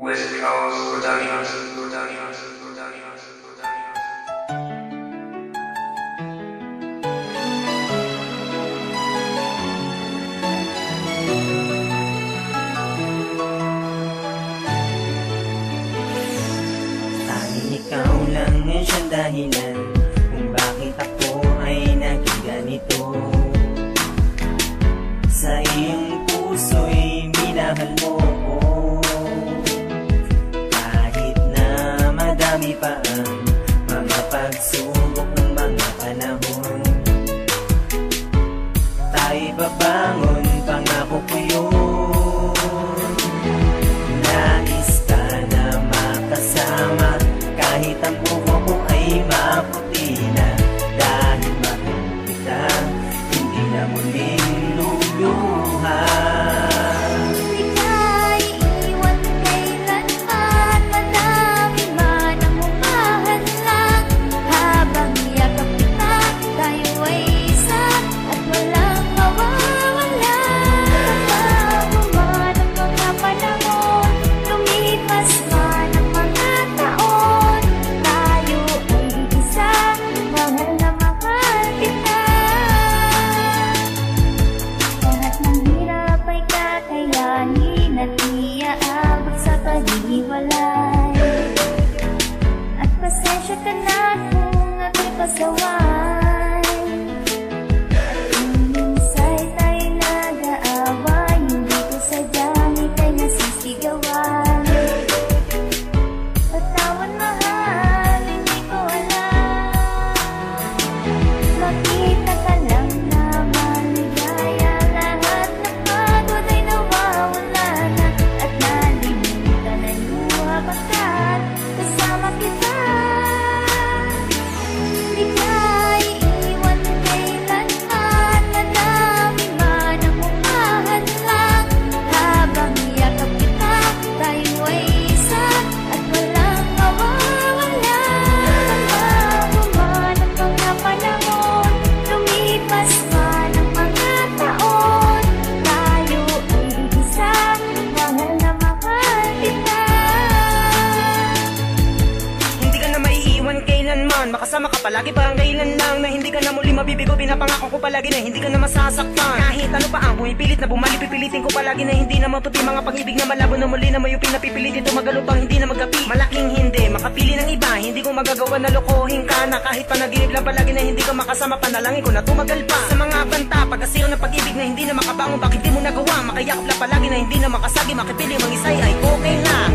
West Coast Productions. Tanging ikaw lang ang siyang dahilan kung bakit ako ay naging ganito. Sa iyong puso'y minahal mo ko, kahit na madami pa ang mga pagsubok ng mga panahon. Tayo'y babangon, pangako ko yun. Nais ka na makasama, kahit ang buho ko ay maputi na. Dahil mahal kita, hindi na muling luluha. Di ka iiwan kailanman, madami man ang humahadlang. Habang yakap kita, tayo ay isa at walang mawawala. Bago man ang mga panahon, lumipas man ang mga taon, tayo ay isa, mahal na mahal kita. Lahat ng hirap ay kakayanin at iaabot sa paghihiwalay. At pasensya ka na kung ako'y pasaway. At kung minsa'y tayo'y nag-aaway, hindi ko sadyang ika'y nasisigawan. Patawan mahal, hindi ko alam. Makita ka lang na maligaya, lahat ng pagod ay nawawala na. At nalimutan ang luha pagkat kasama kita. Di ka iiwan kailanman, madami man ang humahadlang. Habang yakap kita, tayo ay isa at walang mawawala. Bago man ang mga panahon, lumipas man ang mga taon, tayo ay isa, mahal na mahal kita. Hindi ka na maiiwan kailanman, makasama ka palagi parang kailan lang. Na hindi ka na muli mabibigo, pinapangako ko palagi na hindi ka na masasaktan. Kahit ano pa ang pumipilit na bumalik, pipilitin ko palagi na hindi na maputi. Mga pag-ibig na malabo na muli na mayupi, na pipilitin tumagalupang hindi na magapi. Malaking hindi, makapili ng iba, hindi ko magagawa na lokohin ka na. Kahit panaginip lang palagi na hindi ka makasama, panalangin ko na tumagal pa. Sa mga banta, pagkasiro ng pag-ibig na hindi na makabangon, bakit di mo nagawa? Makayakap lang palagi na hindi na makasagi, makipili mang isay ay okay lang.